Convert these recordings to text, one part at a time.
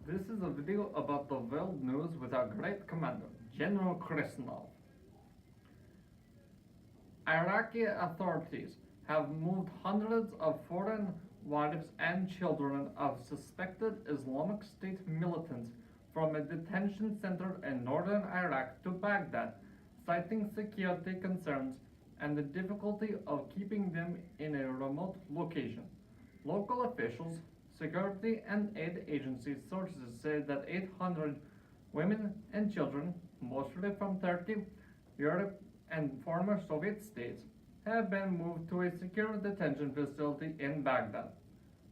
This is a video about the world news with our great commander, General Krisnov. Iraqi authorities have moved hundreds of foreign wives and children of suspected Islamic State militants from a detention center in northern Iraq to Baghdad, citing security concerns and the difficulty of keeping them in a remote location. Local officials, security and aid agency sources say that 800 women and children, mostly from Turkey, Europe, and former Soviet states, have been moved to a secure detention facility in Baghdad.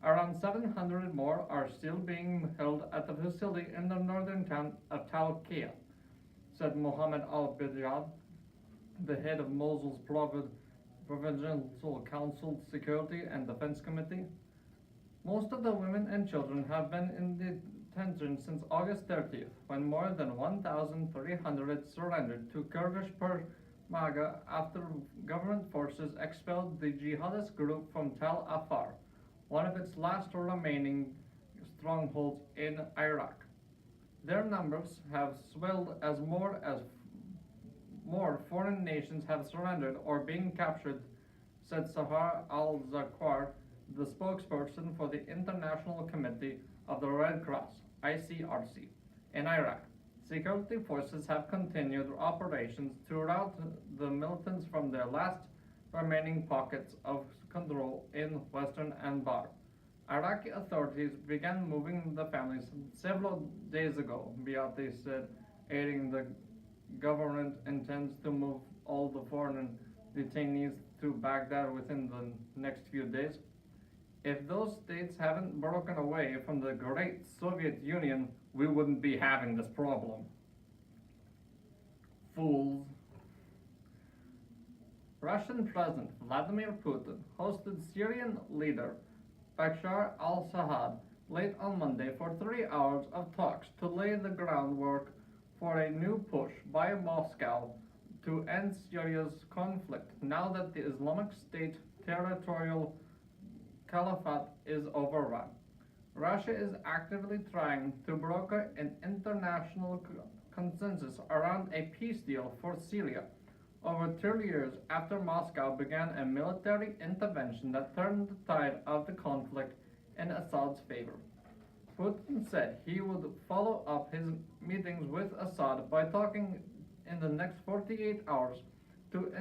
Around 700 more are still being held at the facility in the northern town of Talqiya, said Mohammed al-Bidiyad, the head of Mosul's Provincial Council Security and Defense Committee. Most of the women and children have been in detention since August 30th, when more than 1,300 surrendered to Kurdish Peshmerga after government forces expelled the jihadist group from Tel Afar, one of its last remaining strongholds in Iraq. Their numbers have swelled as more foreign nations have surrendered or been captured, said Sahar al-Zakwar, the spokesperson for the International Committee of the Red Cross, ICRC, in Iraq. Security forces have continued operations to rout the militants from their last remaining pockets of control in western Anbar. Iraqi authorities began moving the families several days ago, Biati said, aiding the government intends to move all the foreign detainees to Baghdad within the next few days. If those states haven't broken away from the great Soviet Union, we wouldn't be having this problem. Fools. Russian President Vladimir Putin hosted Syrian leader Bashar al-Assad late on Monday for 3 hours of talks to lay the groundwork for a new push by Moscow to end Syria's conflict now that the Islamic State territorial caliphate is overrun. Russia is actively trying to broker an international consensus around a peace deal for Syria over 2 years after Moscow began a military intervention that turned the tide of the conflict in Assad's favor. Putin said he would follow up his meetings with Assad by talking in the next 48 hours to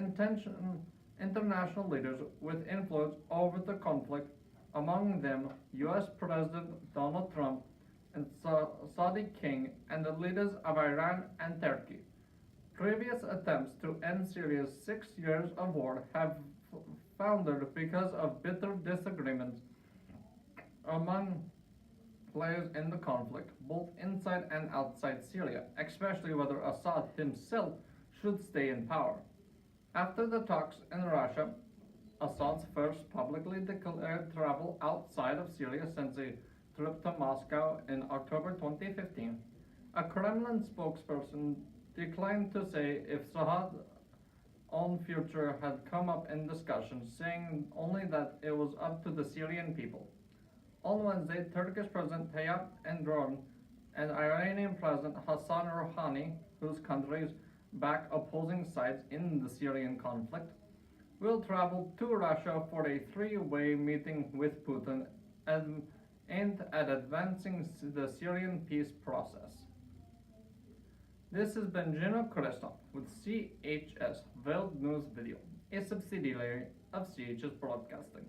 international leaders with influence over the conflict, among them U.S. President Donald Trump and Saudi King and the leaders of Iran and Turkey. Previous attempts to end Syria's 6 years of war have foundered because of bitter disagreements among players in the conflict, both inside and outside Syria, especially whether Assad himself should stay in power. After the talks in Russia, Assad's first publicly declared travel outside of Syria since a trip to Moscow in October 2015, a Kremlin spokesperson declined to say if Assad's own future had come up in discussions, saying only that it was up to the Syrian people. On Wednesday, Turkish President Tayyip Erdogan and Iranian President Hassan Rouhani, whose countries back opposing sides in the Syrian conflict, will travel to Russia for a three-way meeting with Putin aimed at advancing the Syrian peace process. This has been General Krisnov with CHS World News Video, a subsidiary of CHS Broadcasting.